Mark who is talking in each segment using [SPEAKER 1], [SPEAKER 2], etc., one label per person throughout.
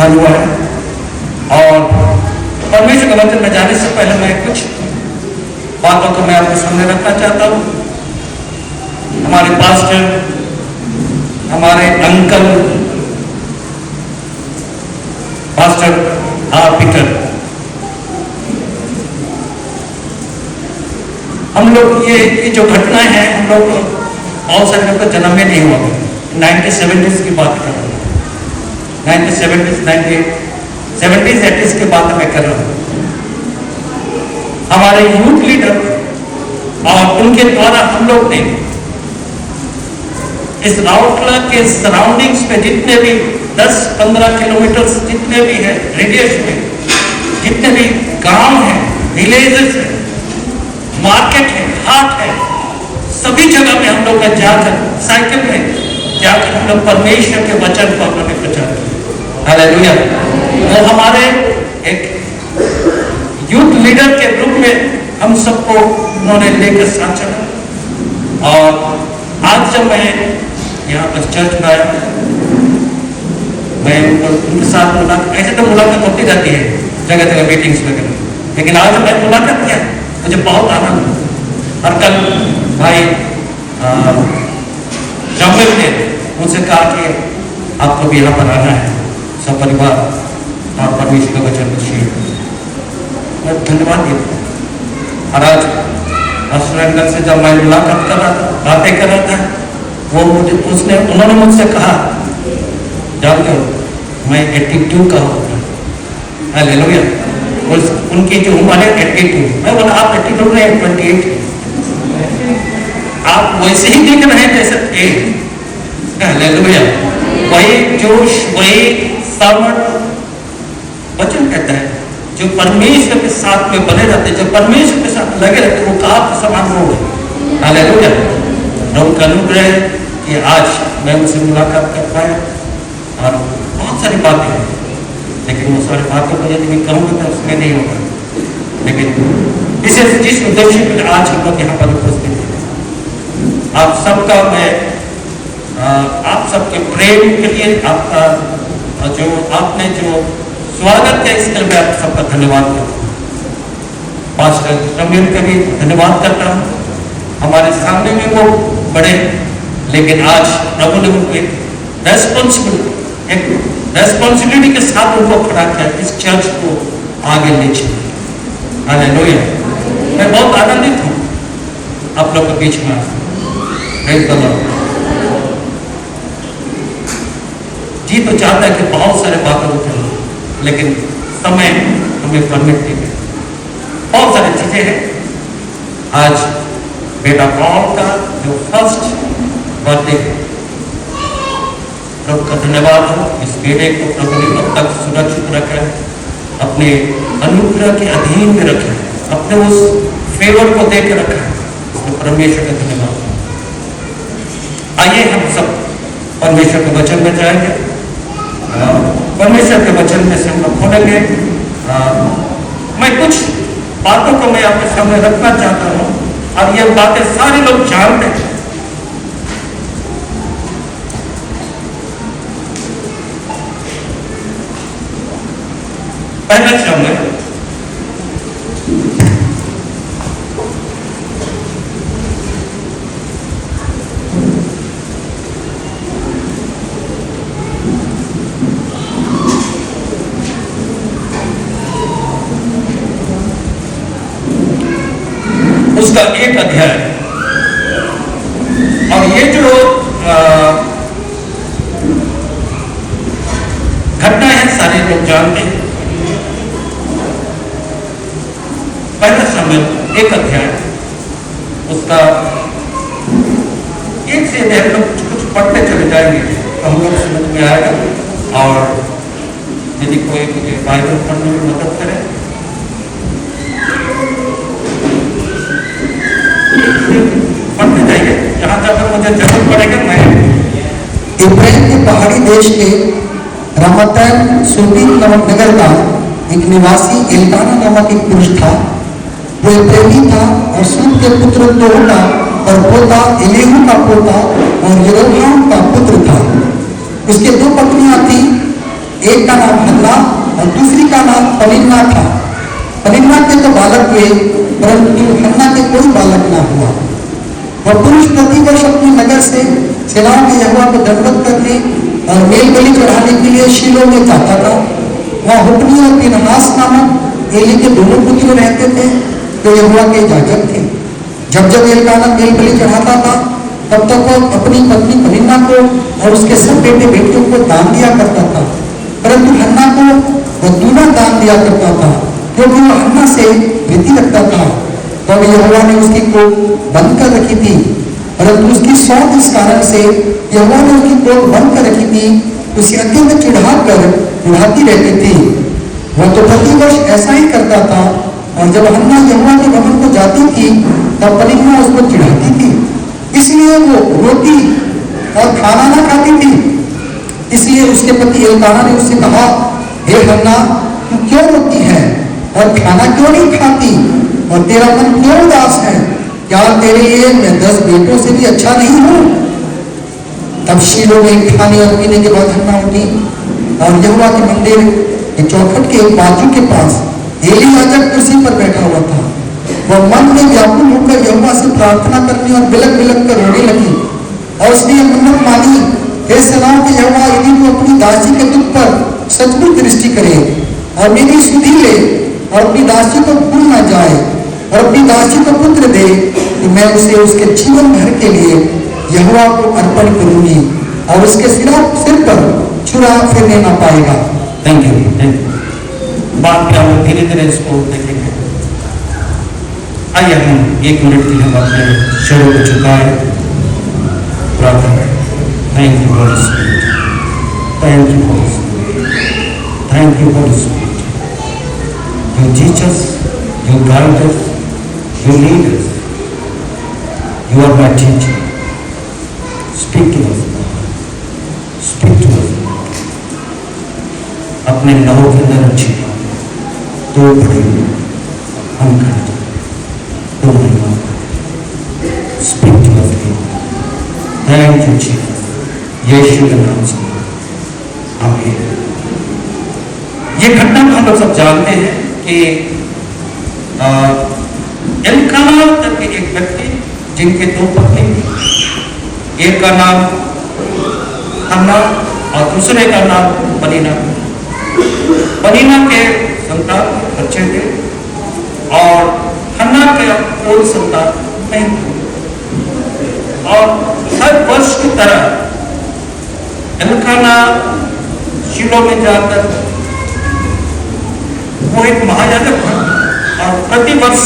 [SPEAKER 1] उत्थान हुआ है। और परमेश्वर के वचन में जाने से पहले मैं कुछ बातों को मैं आपके सामने रखना चाहता हूँ। हमारे पास्टर, हमारे अंकल पास्टर आर पीटर, हम लोग ये जो घटनाएं हैं, हम लोग बहुत सारे लोग का जन्म में नहीं हुआ। 1970s की बात कर रहा हूँ, 1970s 1970s 80s की बात मैं कर रहा हूँ। हमारे यूथ लीडर और उनके द्वारा हम लोग ने इस राउरकेला के सराउंडिंग्स में जितने भी 10-15 किलोमीटर जितने भी है रेडियस में, जितने भी गांव हैं, विलेजेस हैं, मार्केट है, हाट है, सभी जगह में हम लोग ने जाकर साइकिल में जाकर हम लोग परमेश्वर के वचन को हम लोग ने प्रचार किया। हालेलुया। वो हमारे एक यूथ लीडर के रूप में हम सबको उन्होंने लेकर साथ चला। और आज जब मैं यहाँ पर चर्च में आया, मैं उनके साथ मुलाकात, ऐसे तो मुलाकात होती रहती है जगह जगह मीटिंग्स वगैरह, लेकिन आज मैं मुलाकात किया, मुझे बहुत आनंद। और कल भाई जमील ने मुझसे कहा कि आपको भी यहाँ पर आना है, सब परिवार और परमेश्वर का वचन शेयर। मैं धन्यवाद देता। और आज अस्ट्रेलिया से जब मैं मुलाकात कर रहा था, बातें कर रहा था, वो मुझे उन्होंने मुझसे कहा, जानते हो मैं 82 का हूँ। हालेलुया। उनकी जो उम्र है 82। मैं बोला आप 82 नहीं, 28। आप वैसे ही दिख रहे हैं जैसे 8। हालेलुया। वही जोश, वही सामर्थ। वचन कहता है जो परमेश्वर के साथ में बने रहते, जो परमेश्वर के साथ लगे रहते, वो काफ समान हो गए। हालेलुया। उनका अनुग्रह है कि आज मैं उनसे मुलाकात कर पाया। और बहुत सारी बातें हैं, लेकिन वो सारी बातों को यदि मैं कहूँगा तो उसमें नहीं होगा। लेकिन विशेष जिस उद्देश्य के आज हम लोग यहाँ पर उपस्थित हैं, आप सबका मैं आप सबके प्रेम के लिए, आपका जो आपने जो स्वागत है, इसके लिए आप सबका धन्यवाद करता हूँ। पास्टर जमील का भी धन्यवाद करता हूँ। हमारे सामने में वो बड़े, लेकिन आज प्रभु ने उनको एक रेस्पॉन्सिबिलिटी के साथ उनको खड़ा किया, इस चर्च को आगे ले चले। हालेलुया। मैं बहुत आनंदित हूँ आप लोग के बीच में। Praise the Lord. जी तो चाहता है कि बहुत सारे बातें होते हैं, लेकिन समय हमें परमिट नहीं है। बहुत सारी चीजें हैं। आज बेटा पॉल का जो फर्स्ट बर्थडे है, प्रभु का धन्यवाद हो, इस बेटे को प्रभु ने अब तक सुरक्षित रखा है, अपने अनुग्रह के अधीन में रखा है, अपने उस फेवर को देकर रखा है। इसको परमेश्वर का धन्यवाद। आइए हम सब परमेश्वर के वचन में जाएंगे। परमेश्वर के वचन में से हम लोग खोलेंगे। मैं कुछ बातों को मैं आपके सामने रखना चाहता हूँ, और ये बातें सारे लोग जानते हैं। पहला शब्द उसका 1 अध्याय, और ये जो घटना है सारे लोग जानते हैं। पहला समय 1 अध्याय, उसका 1 से हम लोग कुछ पढ़ते चले जाएंगे तो हम लोग समझ में आएगा। और यदि कोई मुझे बाइबल पढ़ने में मदद करे, पढ़ते जाइए जहाँ तक मुझे जरूरत पड़ेगा। मैं
[SPEAKER 2] इब्राहिम के पहाड़ी देश के रामतैम सुल्तीन नामक नगर का एक निवासी एल्काना नामक एक पुरुष था। वो प्रेमी था और सूत के पुत्र दोह का और पोता एलीहू का पोता और यरोहाम का पुत्र था। उसके 2 पत्नियां थी, एक का नाम हन्ना और दूसरी का नाम पनिन्ना था। पनिन्ना के तो बालक हुए, परंतु हन्ना के कोई बालक ना हुआ। वह पुरुष प्रतिवर्ष अपने नगर से सेनाओं के यहोवा को दंडवत करने और मेल बलि चढ़ाने के लिए शीलो में जाता था। वहाँ हुपनी और पीनहास नामक एली के दोनों पुत्र रहते थे, जो यहोवा के याजक थे। जब जब एलकाना मेल बलि चढ़ाता था, तब तक वो अपनी पत्नी पनिन्ना को और उसके सब बेटे बेटियों को दान दिया करता था, परंतु हन्ना को वह दूना दान दिया करता था, क्योंकि वह हन्ना से प्रीति रखता था। तो अब यहोवा ने उसकी कोख बंद कर रखी थी, परंतु उसकी सौत इस कारण से यहोवा ने उसकी कोख बंद कर रखी थी, उसे अत्यंत चिढ़ाकर बुढ़ाती रहती थी। वह तो प्रतिवर्ष ऐसा ही करता था, और जब हन्ना यहोवा के भवन को जाती थी, तब पनिन्ना उसको चिढ़ाती थी, इसलिए वो रोटी और खाना ना खाती थी। इसलिए उसके पति एलकाना ने उससे कहा, हे हन्ना, तू क्यों रोती है और खाना क्यों नहीं खाती, और तेरा मन क्यों उदास है? क्या तेरे लिए मैं 10 बेटों से भी अच्छा नहीं हूं? तब शीलो में खाने और पीने के बाद हन्ना उठी और यहोवा के मंदिर के चौखट के बाजू के पास एली याजक कुर्सी पर बैठा हुआ था। वह मन में व्याकुल होकर यहोवा से प्रार्थना करने और बिलक बिलक कर रोने लगी, और उसने यह मन्नत मानी, हे सेनाओं के यहोवा, यदि तू अपनी दासी के दुख पर सचमुच दृष्टि करे और मेरी सुधि ले और अपनी दासी को भूल न जाए और अपनी दासी को पुत्र दे, तो मैं उसे उसके जीवन भर के लिए यहोवा को अर्पण करूंगी और उसके सिर पर छुरा फिरने ना पाएगा।
[SPEAKER 1] Thank you. बात क्या हो, धीरे धीरे इसको देखेंगे। आइए हम 1 मिनट के लिए हम अपने शरीर को झुकाए, प्रार्थना। Thank you Holy Spirit, thank you Holy Spirit, thank you Holy Spirit. You teach us, you guide us, you lead us. You are my teacher. Speak to us, speak to us. अपने लहू के अंदर अच्छी तो बड़े हम करते तो नहीं। Speak to us, thank you Jesus, यीशु के नाम से आमीन। ये घटना हम लोग सब जानते हैं कि एलकाना करके एक व्यक्ति जिनके 2 पत्नी थी, एक का नाम हन्ना और दूसरे का नाम पनिन्ना। पनिन्ना के संतान बच्चे थे और हन्ना के कोई संतान नहीं थी। और हर वर्ष की तरह एलकाना शीलो में जाकर, वो एक महायाजक था और प्रतिवर्ष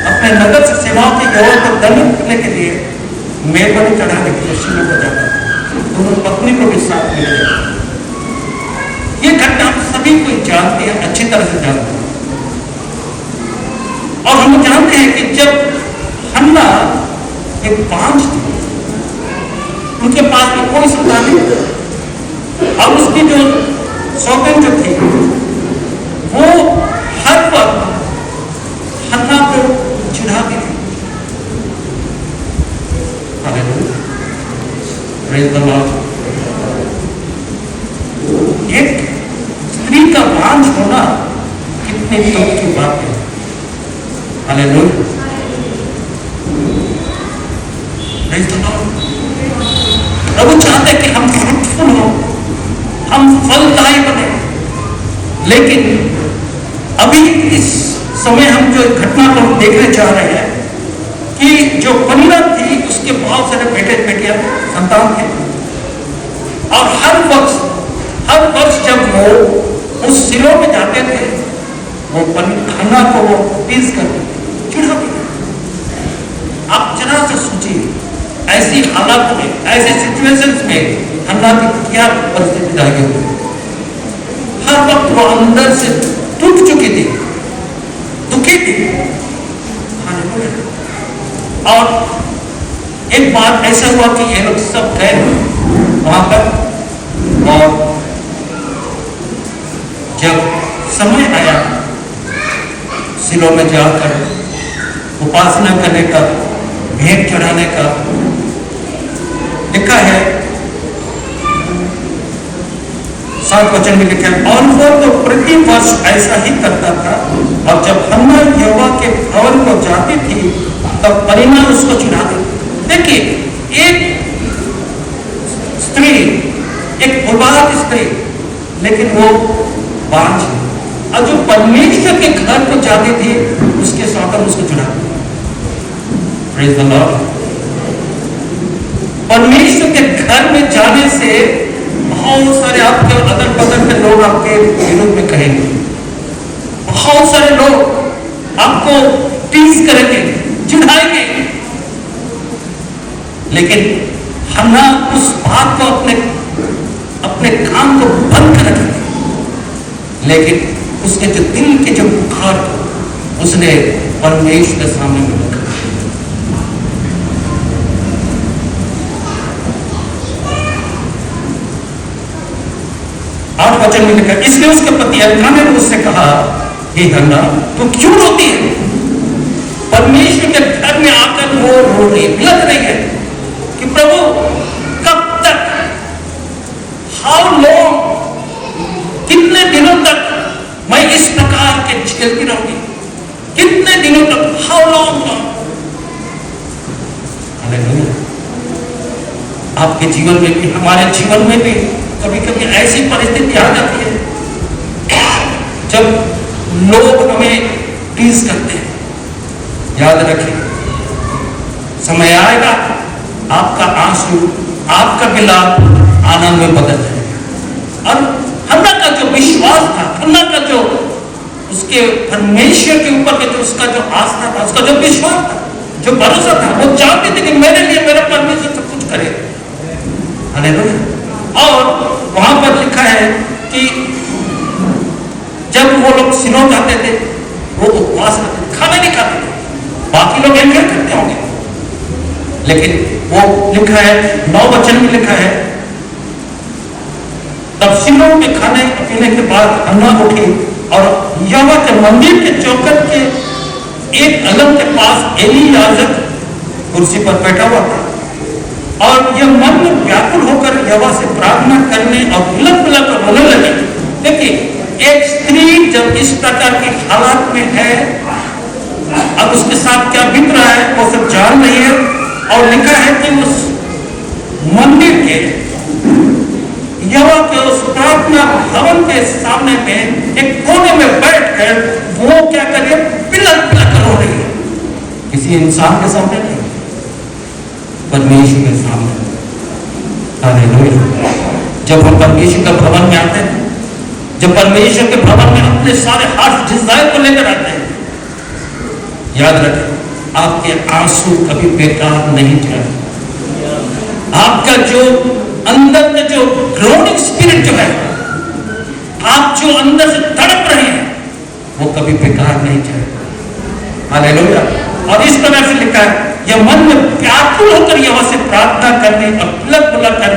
[SPEAKER 1] अपने नगर से सेनाओं के यहोवा को दंडवत करने के लिए मेल बलि चढ़ाने के लिए शीलो को जाता था। दोनों पत्नी को भी साथ में ले जाता। ये घटना हम सभी को जानते हैं, अच्छी तरह से जानते हैं। और हम जानते हैं कि जब हन्ना एक बांझ थी, उनके पास में कोई संतान नहीं, और उसकी जो सौगंध जो थी वो हर वक्त हन्ना को चिढ़ाती थी। Praise the Lord. एक स्त्री का बांझ होना कितनी दुख की बात है। हालेलुया। Praise the Lord. प्रभु चाहते कि हम फ्रूटफुल हो, हम फलदायी बने, लेकिन अभी इस समय हम जो घटना को देखने जा रहे हैं कि जो पनिन्ना थी उसके बहुत सारे बेटे बेटियां संतान थे, और हर वर्ष जब वो उस शीलो में जाते थे, वो हन्ना को वो पीस करते थे, चिढ़ाते थे। आप जरा से सोचिए, ऐसी हालात में, ऐसे सिचुएशंस में हन्ना की क्या परिस्थिति रह गई। हर वक्त वो अंदर से टूट चुकी थी, दुखी थी। और एक बार ऐसा हुआ कि ये लोग सब गए वहां पर, और जब समय आया शीलो में जाकर उपासना करने का, भेंट चढ़ाने का, लिखा है 7 वचन में लिखा है, और वो तो प्रति वर्ष ऐसा ही करता था, और जब हन्ना यहोवा के भवन को जाती थी तब परिणाम उसको चुना देती। देखिए, एक स्त्री, एक उबाद स्त्री, लेकिन वो बांझ है, और जो परमेश्वर के घर को जाती थी उसके साथ उसको चुना दिया। Praise the Lord. परमेश्वर के घर में जाने से बहुत सारे आपके अदर बदल के लोग आपके विरोध में कहेंगे, बहुत सारे लोग आपको टीज करेंगे, चिढ़ाएंगे, लेकिन हन्ना उस बात को अपने काम को बंद कर रखी, लेकिन उसके जो दिल के जो बुखार को उसने परमेश्वर के सामने में रखा। वचन में लिखा, इसलिए उसके पति एल्काना ने उससे कहा, हे हन्ना, तू क्यों रोती है? परमेश्वर के घर में आकर वो रो रही, बिलख रही है कि प्रभु कब तक, हाउ लॉन्ग, कितने दिनों तक मैं इस प्रकार के झेलती रहूंगी, कितने दिनों तक, हाउ लॉन्ग। आपके जीवन में भी, हमारे जीवन में भी कभी कभी ऐसी परिस्थिति आ जाती है जब लोग हमें टीज करते हैं। याद रखें, समय आएगा आपका आंसू, आपका विलाप आनंद में बदल जाएगा। और हन्ना का जो विश्वास था, हन्ना का जो उसके परमेश्वर के ऊपर जो उसका जो आस्था था, उसका जो विश्वास था, जो भरोसा था, वो जानते थे कि मेरे लिए मेरा परमेश्वर सब कुछ करेगा। हालेलुया। और वहां पर लिखा है कि जब वो लोग सिलो जाते थे, वो उपवास करते थे, खाना नहीं खाते थे। बाकी लोग एंजॉय करते होंगे, लेकिन वो लिखा है, 9 वचन में लिखा है, तब सिलो में खाने पीने के बाद हन्ना उठी और यहोवा के मंदिर के चौखट के एक अलग के पास एली याजक कुर्सी पर बैठा हुआ था, और यह मन में व्याकुल होकर यहोवा से प्रार्थना करने और बिलख बिलख कर रोने लगी। देखिए, एक स्त्री जब इस प्रकार की हालात में है, अब उसके साथ क्या बीत रहा है वो सब जान रही है। और लिखा है कि उस मंदिर के, यहोवा के उस प्रार्थना भवन के सामने में एक कोने में बैठकर वो क्या कर रही है, बिलख बिलख कर रो रही है। किसी इंसान के सामने नहीं, परमेश्वर के सामने। हालेलुया। जब हम परमेश्वर के भवन में आते हैं, जब परमेश्वर के भवन में अपने सारे हार्ट डिजायर को लेकर आते हैं, याद रखें, आपके आंसू कभी बेकार नहीं जाए। आपका जो अंदर में जो ग्रोनिंग स्पिरिट जो है, आप जो अंदर से तड़प रहे हैं, वो कभी बेकार नहीं जाए। हालेलुया। और इस तरह से लिखा है, यह मन में व्याकुल होकर यहोवा से प्रार्थना करने और बिलख बिलख कर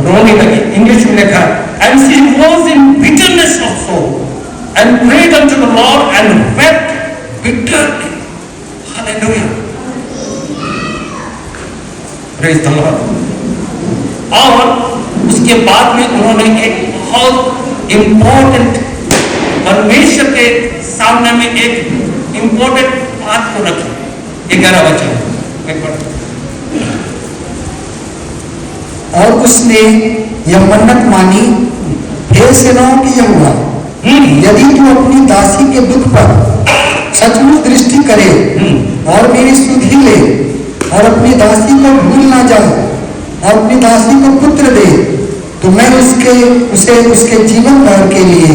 [SPEAKER 1] रोने लगी। इंग्लिश में लिखा, and she was in bitterness of soul and prayed unto the Lord and wept bitterly. Hallelujah. Praise the Lord. और उसके बाद में उन्होंने एक बहुत इंपॉर्टेंट, परमेश्वर के सामने में एक इंपॉर्टेंट बात को रखी। 11 वचन
[SPEAKER 2] और उसने यह मन्नत मानी, हे सेनाओं की यहोवा, यदि तू अपनी दासी के दुख पर सचमुच दृष्टि करे और मेरी सुधि ले और अपनी दासी को भूल ना जाए और अपनी दासी को पुत्र दे, तो मैं उसे उसके जीवन भर के लिए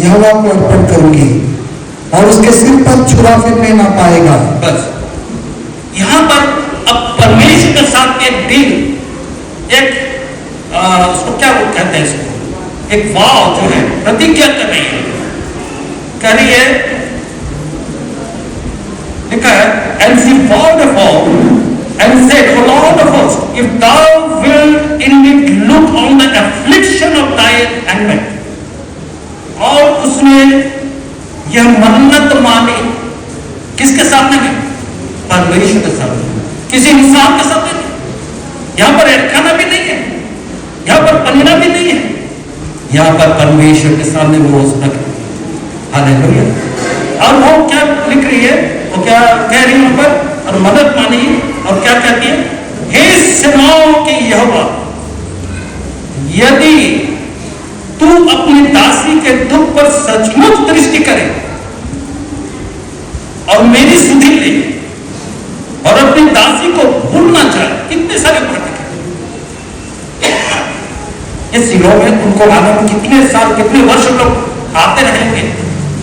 [SPEAKER 2] यहोवा को अर्पण करूंगी और उसके सिर पर छुरा फिरने ना पाएगा।
[SPEAKER 1] बस यहां पर अब परमेश्वर के साथ एक डील, एक उसको क्या वो कहते हैं, इसको एक वाव जो है, प्रतिज्ञा कर रही है, कह रही है, लिखा है, and she vowed a vow and said, O Lord of hosts, if thou wilt indeed look on the affliction of thy handmaid। और उसने यह मन्नत मानी, किसके सामने में? परमेश्वर के सामने, किसी इंसान के सामने नहीं। यहां पर एल्काना भी नहीं है, यहां पर पनिन्ना भी नहीं है, यहाँ पर परमेश्वर के सामने वो रख, हालेलुया। और वो क्या लिख रही है, वो क्या कह रही है वहां पर, और मदद मानी, और क्या कहती है, हे सेनाओं के यहोवा, यदि तू अपनी दासी के दुख पर सचमुच दृष्टि करे और मेरी सुधि ले और अपनी दासी को भूलना चाहे। कितने सारे बातें ये सिलों में उनको आने में कितने साल, कितने वर्ष लोग आते रहेंगे।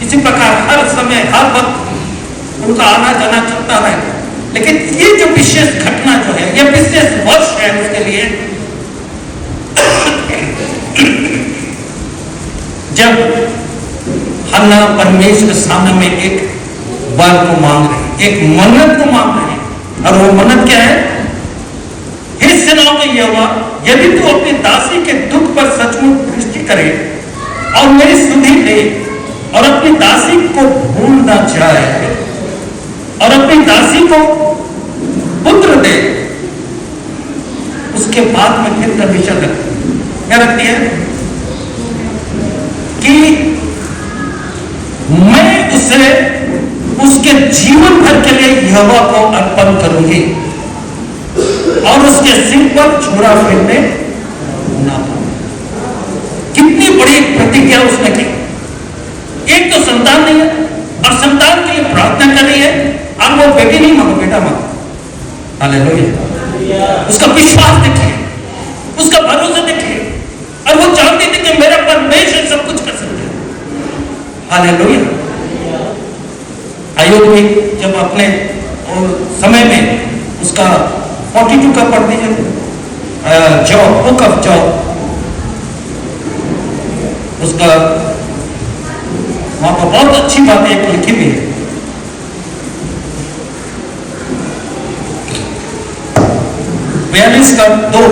[SPEAKER 1] इसी प्रकार हर समय हर वक्त उनका आना जाना चलता है। लेकिन ये जो विशेष घटना जो है, ये विशेष वर्ष है उसके लिए, जब हन्ना परमेश्वर के सामने में एक वर को मांग रहे, एक मन्नत को मांग रहे, और वो मन्नत क्या है, हे सेनाओं के यहोवा, यदि तू अपनी दासी के दुख पर सचमुच दृष्टि करे और मेरी सुधि ले और अपनी दासी को भूल ना जाए और अपनी दासी को पुत्र दे। उसके बाद में फिर कंडीशन रखती है, क्या रखती है कि मैं उसे उसके जीवन भर के लिए यहोवा को अर्पण करूंगी और उसके सिर पर छुरा फेरने ना पाऊं। कितनी बड़ी प्रतिज्ञा उसने की। एक तो संतान नहीं है और संतान के लिए प्रार्थना कर रही है, और वो बेटी नहीं मांगो, बेटा मांगो। हालेलुया। उसका विश्वास देखिए, उसका भरोसा देखिए, और वो जानती थी कि मेरा परमेश्वर सब कुछ कर सकता है। हालेलुया। आयोग भी जब अपने समय में उसका 42 का पढ़ दीजिए, जॉब, बुक ऑफ जॉब, उसका वहां पर बहुत अच्छी बातें एक लिखी हुई है। 42 का 2,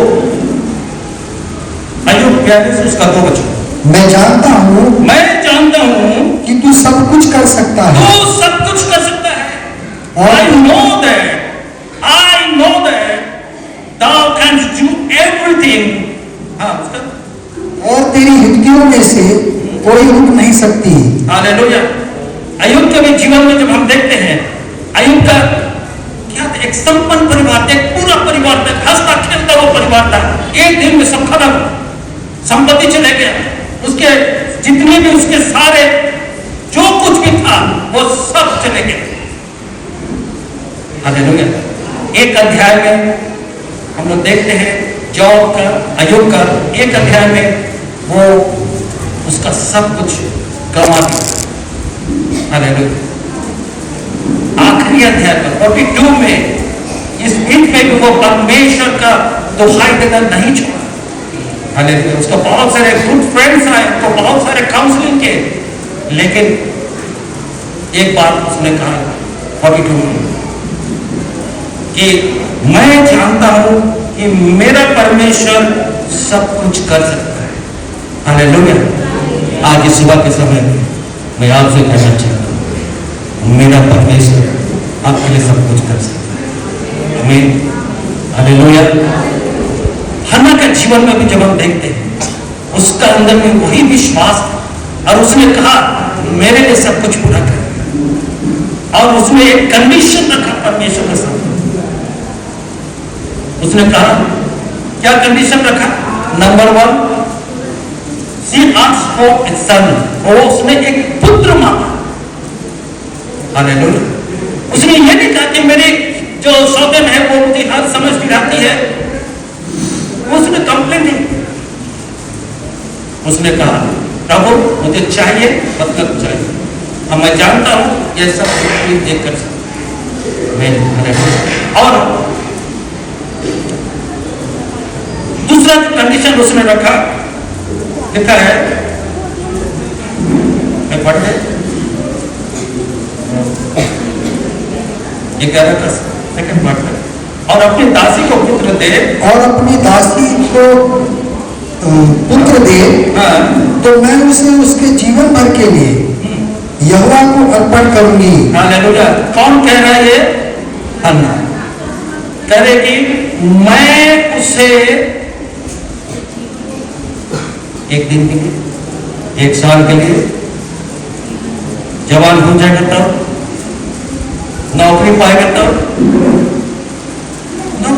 [SPEAKER 1] आयोग 42 उसका 2 बच्चों।
[SPEAKER 2] मैं जानता हूं कि तू सब कुछ कर सकता है,
[SPEAKER 1] तू सब कुछ कर सकता है।
[SPEAKER 2] और
[SPEAKER 1] I know that thou canst do everything। हाँ,
[SPEAKER 2] और तेरी युक्तियों में से कोई रुक नहीं सकती।
[SPEAKER 1] हालेलुया। अय्यूब के भी जीवन में जब हम देखते हैं, अय्यूब का क्या था, एक संपन्न परिवार, एक पूरा परिवार था, हंसता खेलता वो परिवार था। एक दिन में सब खत्म, संपत्ति चले गया, उसके जितने भी उसके सारे जो कुछ भी था वो सब चले गए। हालेलुया। एक अध्याय में हम लोग देखते हैं जॉब का, अय्यूब का एक अध्याय में वो उसका सब कुछ गंवा दिया। हालेलुया। आखिरी अध्याय में 42 में इस बीच में भी वो परमेश्वर का दुहाई देना नहीं छोड़ा। हालेलुया। उसका बहुत सारे गुड फ्रेंड्स आए, उसको बहुत सारे काउंसलिंग के, लेकिन एक बात उसने कहा 42 में कि मैं जानता हूं कि मेरा परमेश्वर सब कुछ कर सकता है। हालेलुया। आज इस सुबह के समय में मैं आपसे कहना चाहता हूं, मेरा परमेश्वर आपके लिए सब कुछ कर सकता है। आमीन। हालेलुया। हन्ना के जीवन में भी जब हम देखते हैं, उसका अंदर में वही विश्वास था, और उसने कहा मेरे लिए सब कुछ पूरा कर, और उसने एक कंडीशन रखा परमेश्वर के सामने। उसने कहा, क्या कंडीशन रखा? Number 1, she asked for a son, और उसने एक पुत्र मांगा। हालेलुया। उसने ये नहीं कहा कि मेरी जो सौगन है वो मुझे हर समझती रहती है, उसने कंप्लेन नहीं, उसने कहा प्रभु मुझे चाहिए, मतलब चाहिए, और मैं जानता हूं ये सब कुछ देख कर सकता। और दूसरा कंडीशन उसने रखा, लिखा है, मैं पढ़ दे, 11 का सेकंड पढ़ दे। और अपनी दासी को पुत्र दे,
[SPEAKER 2] और अपनी दासी को पुत्र दे, तो मैं उसे उसके जीवन भर के लिए यहोवा को अर्पण करूंगी।
[SPEAKER 1] हालेलुया। कौन कह रहा है ये? हन्ना करेगी, मैं उसे एक दिन के लिए 1 साल के लिए, जवान हो जाएगा तब, नौकरी पाएगा तब, नो।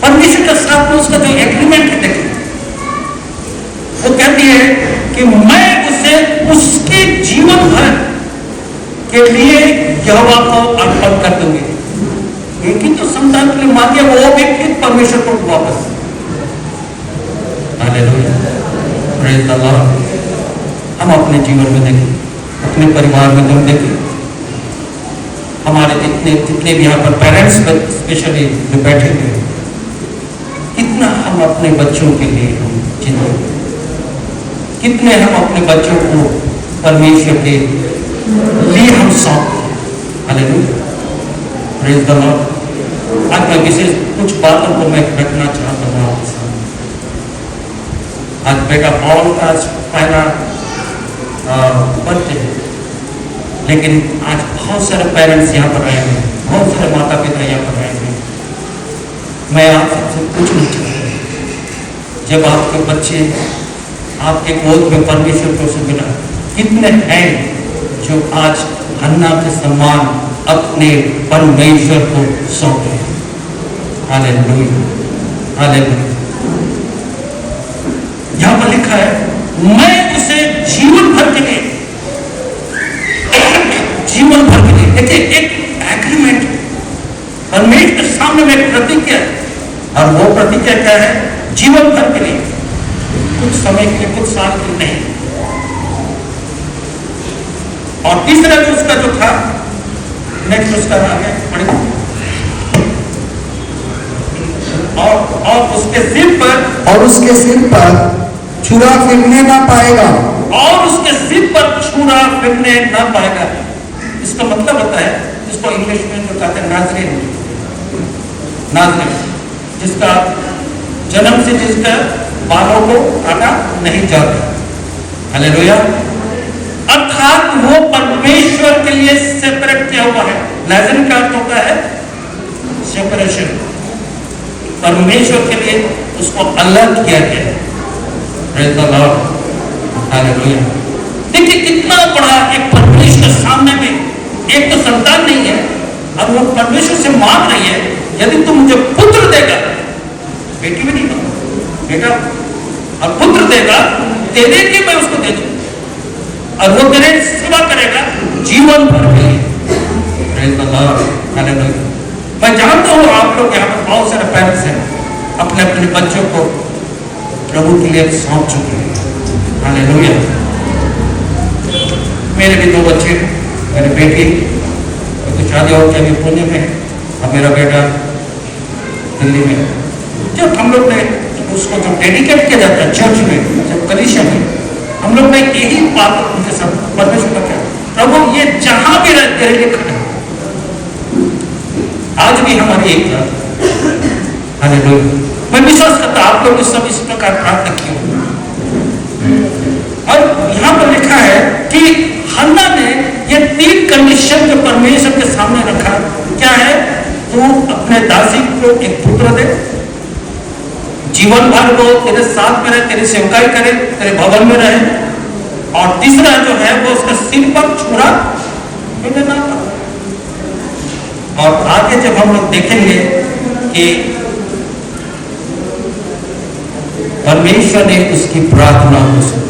[SPEAKER 1] परमेश्वर के साथ में उसका जो एग्रीमेंट है, देखिए वो कहती है कि मैं उसे उसके जीवन भर के लिए यहोवा को अर्पण कर दूंगी। एक ही तो संतान के लिए मांगे, वो भी फिर परमेश्वर को वापस। Hallelujah, praise the Lord. हम अपने जीवन में देखें, अपने परिवार में हम देखें, हमारे जितने भी यहाँ पर पेरेंट्स स्पेशली जो बैठे हुए हैं, कितना हम अपने बच्चों के लिए हम चिंतित, कितने हम अपने बच्चों को परमेश्वर के लिए हम सौंपते हैं। Hallelujah, praise the Lord. आज मैं विशेष कुछ बातों को मैं रखना चाहता हूँ आपके सामने। आज बेटा पॉल का पहला बर्थडे है, लेकिन आज बहुत सारे पेरेंट्स यहाँ पर आए हैं, बहुत सारे माता पिता यहाँ पर आए हैं। मैं आप सबसे पूछना चाहता हूँ, जब आपके बच्चे आपके गोद में परमेश्वर को से मिला, कितने हैं जो आज हन्ना के समान अपने परमेश्वर को सौंपे? Hallelujah, hallelujah. यहां पर लिखा है, मैं उसे जीवन भर के लिए, जीवन भर के लिए, देखिए एक एग्रीमेंट, परमेश्वर के सामने में एक प्रतिज्ञा है, और वो प्रतिज्ञा क्या है? जीवन भर के लिए, कुछ समय के लिए, कुछ साल के लिए नहीं। और तीसरा जो उसका जो था, नेक्स्ट उसका आ गया, पढ़िए। और उसके सिर पर,
[SPEAKER 2] और उसके सिर पर छुरा फिरने ना पाएगा,
[SPEAKER 1] और उसके सिर पर छुरा फिरने ना पाएगा। इसका मतलब होता है, इसको इंग्लिश में जो कहते हैं नाज़रीन, नाज़रीन, जिसका जन्म से जिसका बालों को काटा नहीं जाता। हालेलुया। अर्थात वो परमेश्वर के लिए सेपरेट किया हुआ है। नाज़रीन का अर्थ होता है सेपरेशन, परमेश्वर के लिए उसको अलग किया गया है। Praise the Lord, hallelujah. देखिए कितना बड़ा एक परमेश्वर के सामने में एक तो संतान नहीं है, अब वो परमेश्वर से मांग रही है, यदि तू मुझे पुत्र देगा, बेटी भी नहीं दूंगा, बेटा और पुत्र देगा, तेरे लिए मैं उसको दे दूंगा, और वो तेरे सेवा करेगा जीवन भर के लिए। Praise the Lord, hallelujah. मैं जानता हूँ आप लोग यहाँ पर बहुत सारे पेरेंट्स हैं, अपने अपने बच्चों को प्रभु के लिए सौंप चुके हैं। हालेलुया। मेरे भी 2 बच्चे, मेरी बेटी तो शादी हो गई अभी पुणे में, और मेरा बेटा दिल्ली में। जब हम लोग ने उसको जो डेडिकेट किया जाता है चर्च में, जब कलीसिया में, हम लोग ने यही बात उनके साथ परमेश्वर का किया, प्रभु ये जहां भी रहते हैं खड़े, आज भी हमारी एक बात। हालेलुया। मैं विश्वास करता आप लोग सब इस प्रकार प्रार्थना किए। और यहां पर लिखा है कि हन्ना ने ये 3 कंडीशन जो परमेश्वर के सामने रखा, क्या है? तू अपने दासी को एक पुत्र दे, जीवन भर वो तेरे साथ में रहे, तेरी सेवकाई करे, तेरे भवन में रहे, और तीसरा जो है वो उसका सिर पर छुरा फिरने ना पाए। और आगे जब हम लोग देखेंगे कि परमेश्वर ने उसकी प्रार्थना को सुना,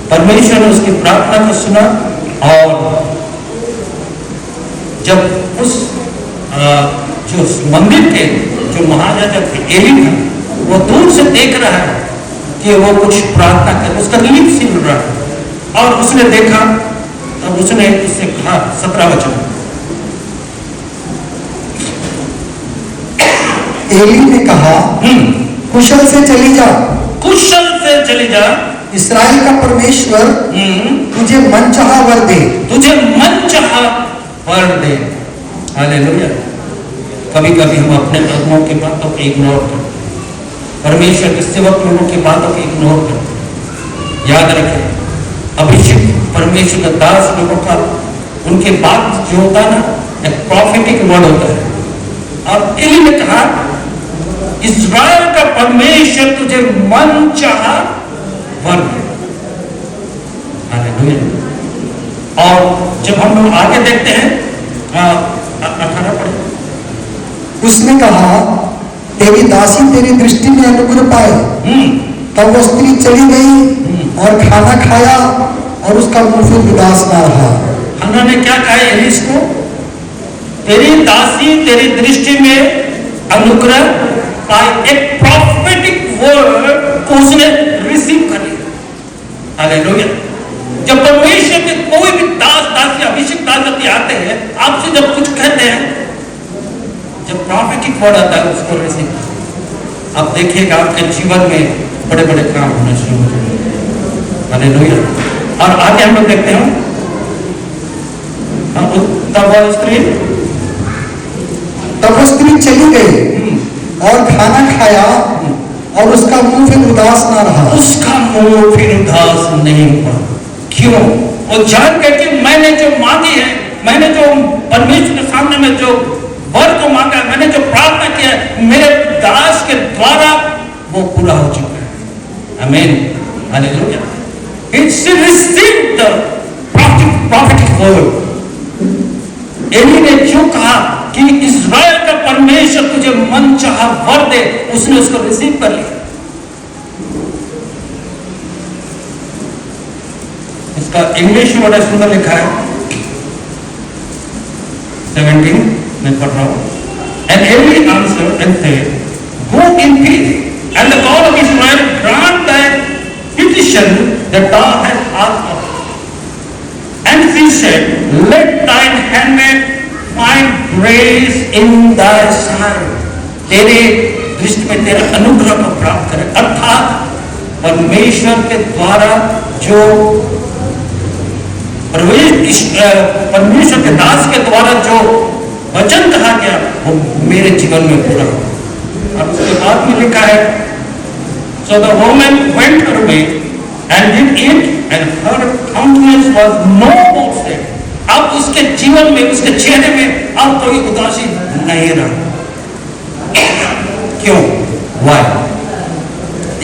[SPEAKER 1] परमेश्वर ने उसकी प्रार्थना को सुना, और जब उस जो मंदिर के जो महायाजक एली था, वो दूर से देख रहा है कि वो कुछ प्रार्थना कर, उसका लिप सिल रहा है, और उसने देखा, तब उसने उससे कहा, 17 वचन,
[SPEAKER 2] एली ने कहा, कुशल से चली जा,
[SPEAKER 1] कुशल से चली जा,
[SPEAKER 2] इस्राएल का परमेश्वर तुझे मनचाहा वर दे,
[SPEAKER 1] तुझे मनचाहा वर दे। हालेलुया। कभी कभी हम अपने आत्माओं की बातों को इग्नोर करते हैं, परमेश्वर के सेवक लोगों की बातों को इग्नोर करते हैं। याद रखें, अभिषेक परमेश्वर के दास लोगों का, उनके बात जो होता है ना, एक प्रॉफिटिक वर्ड होता है। और एली ने कहा, इस्राएल का परमेश्वर तुझे मन चाहा वर है। हालेलुया। और जब हम लोग आगे देखते हैं 18 पढ़े।
[SPEAKER 2] उसने कहा, तेरी दासी तेरी दृष्टि में अनुग्रह पाए। तब वो स्त्री चली गई और खाना खाया और उसका मुंह फिर उदास ना रहा।
[SPEAKER 1] हन्ना ने क्या कहा एलिस को? तेरी दासी तेरी दृष्टि में अनुग्रह पाए। एक प्रॉफेटिक वर्ड को उसने रिसीव कर लिया। हालेलुया। जब परमेश्वर के कोई भी दास दासी अभिषेक दास आते हैं, आपसे जब कुछ कहते हैं, जब प्रॉफेटिक वर्ड आता है उसको रिसीव। आप देखिएगा आपके जीवन में बड़े बड़े काम होने शुरू हो जाएंगे। हालेलुया। और आगे हम लोग देखते हैं,
[SPEAKER 2] तब वो स्त्री चली गई और खाना खाया और उसका मुंह फिर उदास ना रहा।
[SPEAKER 1] उसका मुंह फिर उदास नहीं हुआ। क्यों? वो जान गए कि मैंने जो मांगी है, मैंने जो परमेश्वर के सामने में जो वर को मांगा है, मैंने जो प्रार्थना किया है, मेरे दास के द्वारा वो पूरा हो चुका है। आमीन। Hallelujah. It's received the prophetic word. Eli ने जो कहा कि इस्राएल का परमेश्वर तुझे मन चाहा वर दे, उसने उसको रिसीव कर लिया। इसका इंग्लिश में बड़ा सुंदर लिखा है, 17 मैं पढ़ रहा हूं। And Eli answered and said, Go in peace, and the God of Israel grant thy petition that thou hast asked of. And she said, Let thine handmaid find grace in thy sight. तेरे दृष्टि में तेरा अनुग्रह को प्राप्त करे। अर्थात परमेश्वर के द्वारा जो परमेश्वर के दास के द्वारा जो वचन कहा गया वो मेरे जीवन में पूरा हो। और उसके बाद में लिखा है, So the woman went her way and did eat, and her countenance was no more sad. अब उसके जीवन में, उसके चेहरे में अब कोई उदासी नहीं रहा। क्यों? Why?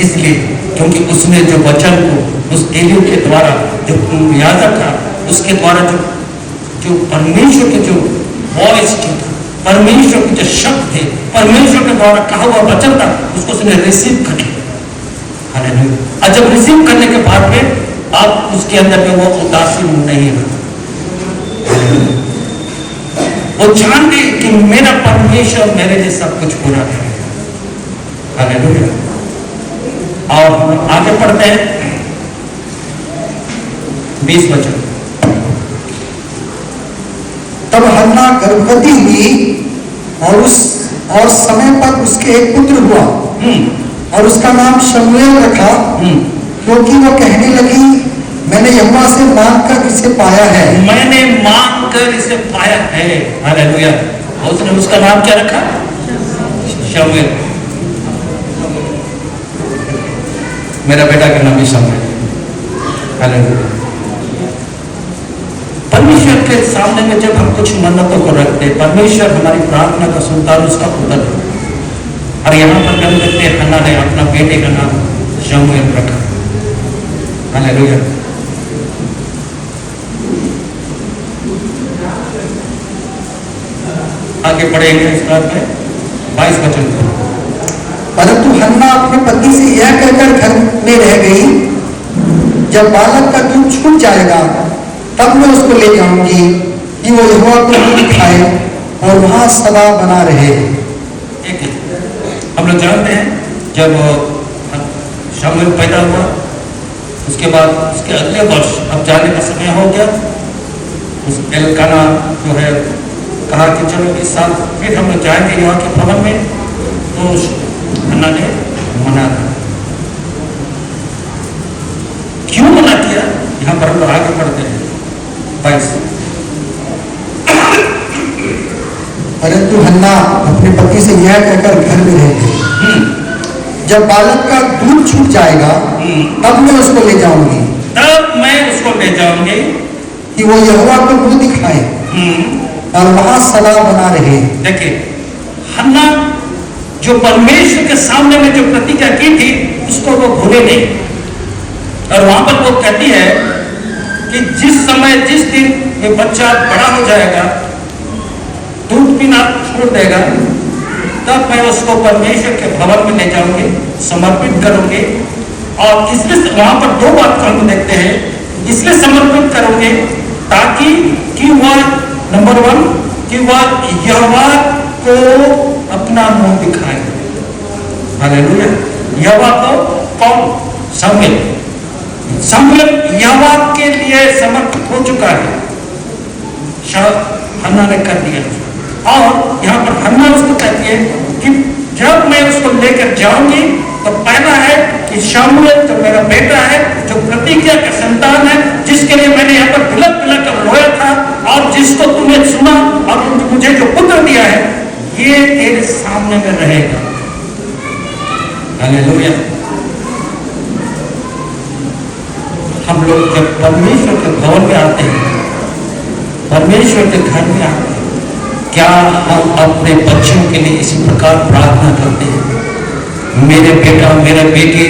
[SPEAKER 1] इसलिए क्योंकि उसने जो वचन को उस एलियू के द्वारा, जो याजक था उसके द्वारा जो परमेश्वर के जो वॉइस था, परमेश्वर के जो शब्द थे, परमेश्वर के द्वारा कहा हुआ वचन था, उसको उसने रिसीव कर लिया। हालेलुया। और जब रिसीव करने के बाद में अब उसके अंदर में वो उदासी नहीं रहा। वो जान गई कि मेरा परमेश्वर मेरे लिए सब कुछ पूरा करेगा। हालेलुया। और हम आगे पढ़ते हैं 20 वचन।
[SPEAKER 2] तब हन्ना गर्भवती हुई और समय पर उसके एक पुत्र हुआ और उसका नाम शमूएल रखा, क्योंकि वो कहने लगी, मैंने यहोवा से मांगकर इसे पाया है।
[SPEAKER 1] मैंने मांगकर इसे पाया है। हालेलुया। उसने उसका नाम क्या रखा? शमूएल। मेरा बेटा का नाम भी शमूएल। हालेलुया। परमेश्वर के सामने में जब हम कुछ मन्नतों को रखते, परमेश्वर हमारी प्रार्थना का सुनता है, उसका उत्तर देता। और यहाँ पर हम देखते हैं हन्ना ने अपना बेटे का नाम शमूएल रखा। हालेलुया। आगे पढ़ेंगे इस बात में 22 वचन को।
[SPEAKER 2] परंतु हन्ना अपने पति से यह कहकर घर में रह गई, जब बालक का दूध छूट जाएगा तब मैं उसको ले जाऊंगी कि वो यहोवा को दूध खाए और वहां सदा बना रहे।
[SPEAKER 1] हम लोग जानते हैं जब शमूएल पैदा हुआ, उसके बाद उसके अगले वर्ष अब जाने का समय हो गया। उस एल्काना जो है कहा कि चलो इस साल फिर हम लोग जाएंगे यहाँ के भवन में, तो हन्ना ने मना किया। क्यों मना किया? यहाँ पर हम लोग आगे बढ़ते हैं 22।
[SPEAKER 2] परंतु हन्ना अपने पति से यह कहकर घर में रह गई, जब बालक का दूध छूट जाएगा तब मैं उसको ले जाऊंगी, कि वो यहोवा को मुंह दिखाए और वहां सदा बना रहे।
[SPEAKER 1] देखिए हन्ना जो परमेश्वर के सामने में जो प्रतिज्ञा की थी उसको वो भूले नहीं। और वहां पर वो कहती है कि जिस समय जिस दिन ये बच्चा बड़ा हो जाएगा, दूध पीना छोड़ देगा, तब मैं उसको परमेश्वर के भवन में ले जाऊंगी, समर्पित करूंगी। और इसलिए वहां पर दो बात को हम देखते हैं, इसलिए समर्पित करोगे ताकि कि वह नंबर 1 कि वह यहोवा को अपना मुंह दिखाए। हालेलुया। यहोवा को कौन? शमूएल यहोवा के लिए समर्पित हो चुका है, हन्ना ने कर दिया। और यहाँ पर हन्ना उसको कहती है कि जब मैं उसको लेकर जाऊंगी तो पहला है कि शमूएल जो मेरा बेटा है, जो प्रतिज्ञा का संतान है, जिसके लिए मैंने यहाँ पर बिलक बिलक कर रोया था, और जिसको तुमने सुना और मुझे जो पुत्र दिया है, ये तेरे सामने में रहेगा। हालेलुया। हम लोग जब परमेश्वर के भवन में आते हैं, परमेश्वर के घर में आते हैं, क्या हम अपने बच्चों के लिए इसी प्रकार प्रार्थना करते हैं? मेरे बेटा मेरे बेटी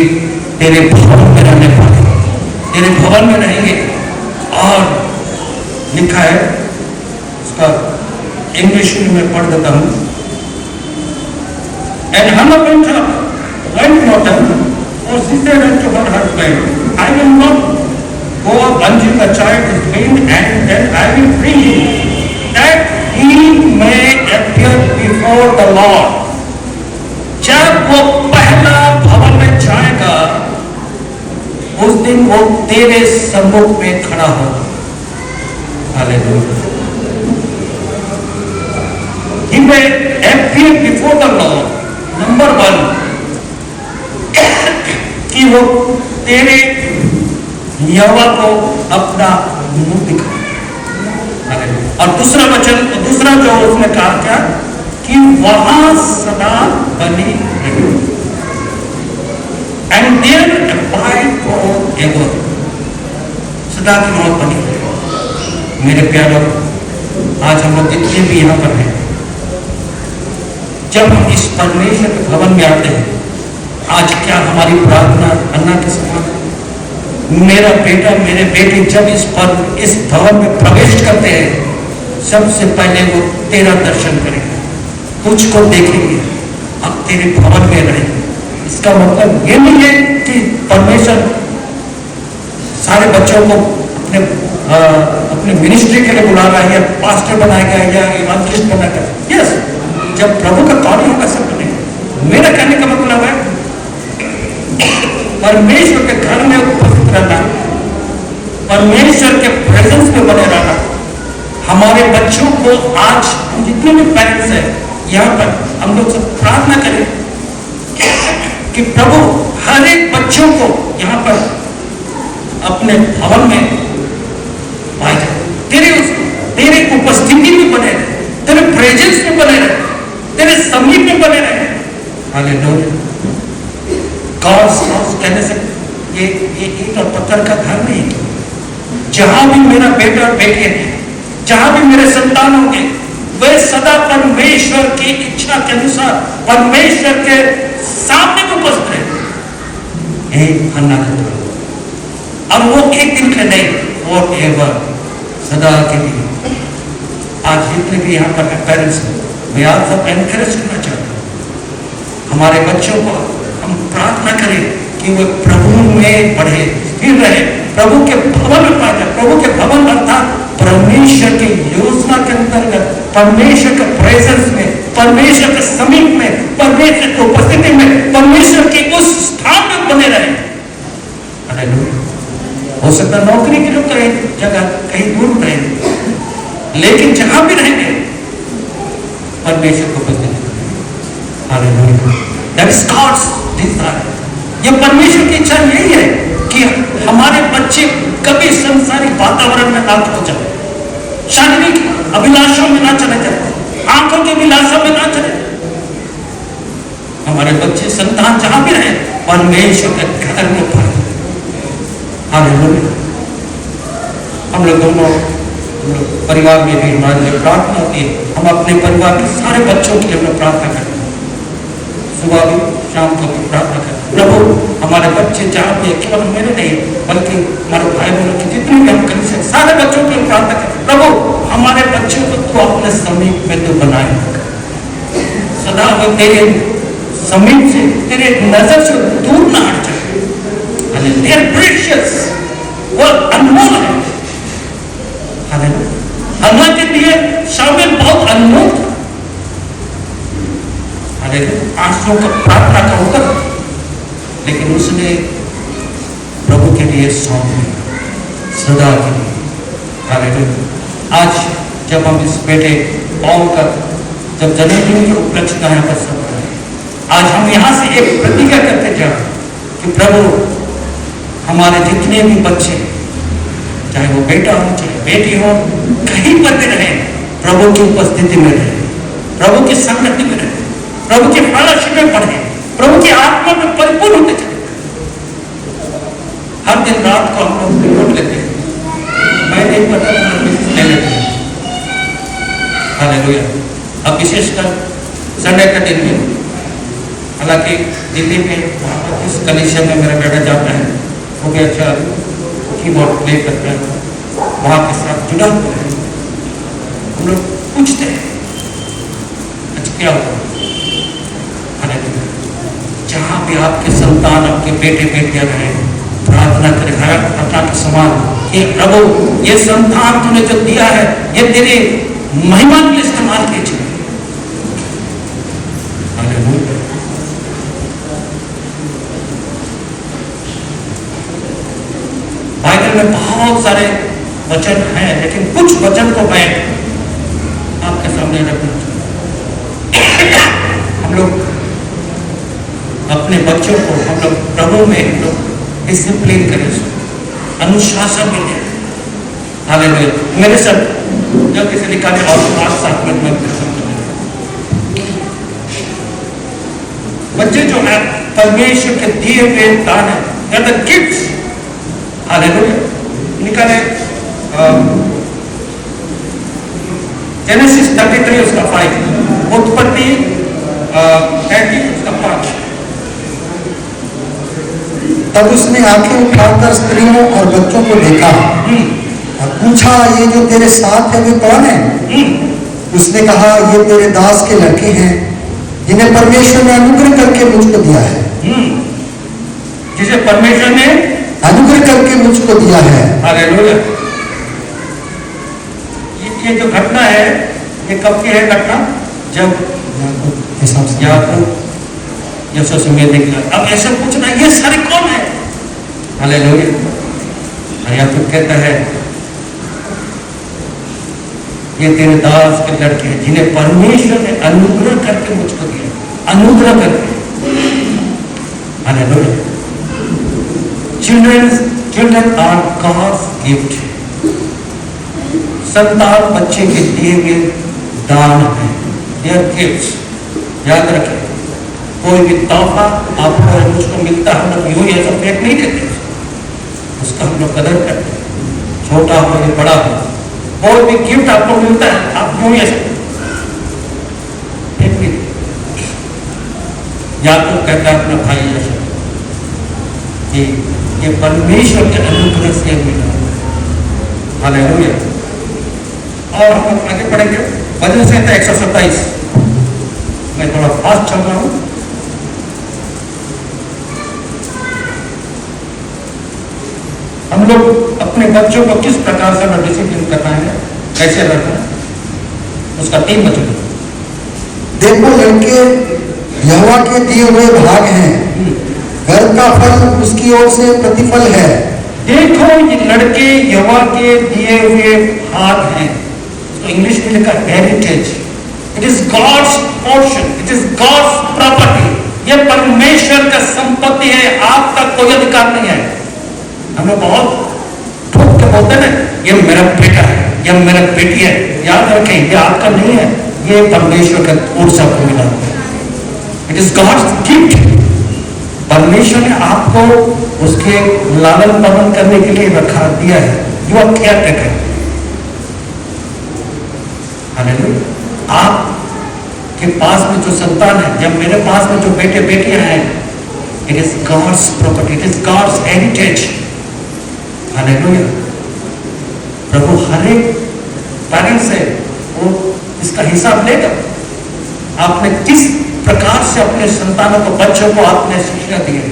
[SPEAKER 1] तेरे भवन में रहने वाले, तेरे भवन में रहेंगे। और लिखा है, उसका इंग्लिश में पढ़ देता हूं। And Hannah went not up, for she said unto her husband, I will not go up until the child is weaned, and then I will bring him, that he may appear before the Lord. जब वो पहला भवन में जाएगा, उस दिन वो तेरे सम्मुख में खड़ा होगा। Hallelujah. He may appear before the Lord. Number 1 कि वो तेरे यहोवा को अपना मुंह दिखाए। और दूसरा वचन, दूसरा जो उसने कहा क्या, कि वहां सदा बनी रहे, एंड देयर अबाइड फॉरएवर, सदा की मौत बनी रहे। मेरे प्यारों, आज हम लोग जितने भी यहाँ पर हैं, जब हम इस परमेश्वर के भवन में आते हैं, आज क्या हमारी प्रार्थना अन्ना के समान? मेरा बेटा मेरे बेटे जब इस भवन में प्रवेश करते हैं, सबसे पहले वो तेरा दर्शन करेंगे, तुझको देखेंगे, अब तेरे भवन में रहेंगे। इसका मतलब ये नहीं है कि परमेश्वर सारे बच्चों को अपने मिनिस्ट्री के लिए बुला रहा है, या पास्टर बनाएगा, या इवांजलिस्ट बनाएगा। यस, जब प्रभु का कॉलिंग होगा सब बनेगा। मेरा कहने का मतलब है परमेश्वर के घर में उपस्थित रहना, परमेश्वर के प्रेजेंस में बने रहना। हमारे बच्चों को आज जितने भी पेरेंट्स हैं यहाँ पर, हम लोग सब प्रार्थना करें कि प्रभु हर एक बच्चों को यहाँ पर अपने भवन में पाए जाए, तेरे उपस्थिति में बने रहे, तेरे प्रेजेंस में बने रहे, तेरे समीप में बने रहे। हालेलुया। गॉड्स हाउस कहने से ये ईंट और पत्थर का घर नहीं, जहां भी मेरा बेटा और बेटी है, जहां भी मेरे संतान होंगे, वे सदा परमेश्वर की इच्छा के अनुसार परमेश्वर के सामने में उपस्थित रहे। हन्ना का, और वो एक दिन के नहीं, फॉरएवर, सदा के लिए। आज जितने भी यहाँ पर पेरेंट्स हैं, मैं आप सब एनकरेज करना चाहता हूँ, हमारे बच्चों को हम प्रार्थना करें कि वे प्रभु में बढ़े, स्थिर रहे, प्रभु के भवन में पाए जाए। प्रभु के भवन अर्थात परमेश्वर की योजना के अंतर्गत, परमेश्वर के प्रेजेंस में, परमेश्वर के समीप में, परमेश्वर की उपस्थिति में, परमेश्वर के उस स्थान में बने रहे। हालेलुया। हो सकता नौकरी के लोग कहीं जगह कहीं दूर रहेंगे, लेकिन जहां भी रहेंगे परमेश्वर को उपस्थित। Hallelujah. That is God's desire. ये परमेश्वर की इच्छा यही है कि हमारे बच्चे कभी संसारिक वातावरण में ना खो जाए, शारीरिक अभिलाषों में ना चले जाए, आंखों की अभिलाषा में ना चले। हमारे बच्चे संतान जहां भी रहे, परमेश्वर के घर में पाए। हालेलुया। हम लोग दोनों परिवार में भी हमारे लिए प्रार्थना होती है, हम अपने परिवार के सारे बच्चों के लिए प्रार्थना करते हैं, सुबह भी शाम को भी प्रार्थना करते हैं, प्रभु हमारे बच्चे जहाँ भी है, केवल मेरे नहीं बल्कि हमारे भाई बहनों की जितने भी हम कलीसिया सारे बच्चों के लिए प्रार्थना करते हैं, प्रभु हमारे बच्चों को तू अपने समीप में तू बनाए, सदा वो तेरे समीप से तेरे नजर से दूर ना हट जाए। They are precious, वो अनमोल है। हन्ना के लिए शामिल बहुत अनमोल था। आंसुओं का प्रार्थना का उत्तर, लेकिन उसने प्रभु के लिए सौंप दिया सदा के लिए। आज जब हम इस बेटे पौल का जब जन्मदिन की उपलक्ष्य का यहाँ पर सब आज हम यहाँ से एक प्रतिज्ञा करते जाए कि प्रभु हमारे जितने भी बच्चे, चाहे वो बेटा हो चाहे बेटी हो, कहीं पर भी रहे, प्रभु की उपस्थिति में रहे, प्रभु की संगति में रहे, प्रभु की फेलोशिप में पढ़े, प्रभु की आत्मा में परिपूर्ण होते चले। हर दिन रात को हम लोग नोट लेते हैं, मैं नहीं पता ले लेते हैं। हालेलुया। अब विशेषकर संडे का दिन में, हालांकि दिल्ली में इस कलीसिया में मेरा बेटा जाता है, वो भी अच्छा कीबोर्ड प्ले करता है, वहाँ के साथ जुड़ा हुआ है। हम लोग पूछते हैं अच्छा क्या हुआ। जहाँ भी आपके संतान आपके बेटे बेटियां रहे, प्रार्थना करें हर घटना के समान कि प्रभु ये संतान तूने जो दिया है ये तेरी महिमा के लिए इस्तेमाल कीजिए। बाइबल में बहुत सारे वचन हैं, लेकिन कुछ वचन को मैं आपके सामने रखना चाहूँगा। हम लोग अपने बच्चों को हम लोग प्रभु में हम लोग डिसिप्लिन करें, अनुशासन मिले। हालेलुया। मेरे साथ जब किसी निकाले और 5-7 मिनट में बच्चे जो है परमेश्वर के दिए हुए दान है, द गिफ्ट्स। हालेलुया। निकाले जेनेसिस 33 उसका 5, उत्पत्ति 30 उसका 5।
[SPEAKER 2] तब उसने आंखें उठाकर स्त्रियों और बच्चों को देखा और पूछा ये जो तेरे साथ है वे कौन है? उसने कहा ये तेरे दास के लड़के हैं जिन्हें परमेश्वर ने अनुग्रह करके मुझको दिया है।
[SPEAKER 1] जिसे परमेश्वर ने
[SPEAKER 2] अनुग्रह करके मुझको दिया है।
[SPEAKER 1] हालेलुया। ये जो घटना है ये कब की है घटना? जब याकूब यूसुफ से मिलने के लिए। अब ऐसे पूछना ये सारे कौन है? हालेलुया। याकूब कहता है ये तेरे दास के लड़के हैं जिन्हें परमेश्वर ने अनुग्रह करके मुझको दिया, अनुग्रह करके। Hallelujah. Children are God's gift. संतान बच्चे के दिए हुए दान है, they are gifts। याद रखें, कोई भी तोहफा आपको और मुझको मिलता है, हम लोग यूं ही ऐसा फेंक नहीं देते, उसका हम लोग कदर करते हैं, छोटा हो या बड़ा हो। कोई भी गिफ्ट आपको मिलता है, आप यूं ही ऐसे फेंक नहीं देते। याकूब कहता है अपना भाई ऐसा कि ये परमेश्वर के अनुग्रह से मिला। हालेलुया। और हम आगे पढ़ेंगे भजन संहिता 127। मैं थोड़ा फास्ट चल रहा हूं। हम लोग अपने बच्चों को किस प्रकार से डिसिप्लिन करना है, कैसे रखना है, उसका 3 वचन।
[SPEAKER 2] देखो लड़के यहोवा के दिए हुए भाग हैं, घर का फल उसकी ओर से प्रतिफल है।
[SPEAKER 1] देखो ये लड़के यहोवा के दिए हुए भाग हैं, तो इंग्लिश में लिखा heritage. It is God's portion, it is God's property. ये परमेश्वर का संपत्ति है, आपका कोई अधिकार नहीं है। हम लोग बहुत ठोक के बोलते हैं ये मेरा बेटा है, ये मेरा बेटी है। याद रखें ये आपका नहीं है, ये परमेश्वर का ओर से आपको मिला। It is God's gift. परमेश्वर ने आपको उसके लालन पालन करने के लिए रखा दिया है। You are caretaker. हालेलुया। आप के पास में जो संतान है, जब मेरे पास में जो बेटे बेटियां हैं, it is God's property, it is God's heritage. Hallelujah. प्रभु हर एक पेरेंट्स है वो इसका हिसाब लेगा। आपने किस प्रकार से अपने संतानों को, बच्चों को आपने शिक्षा दी है।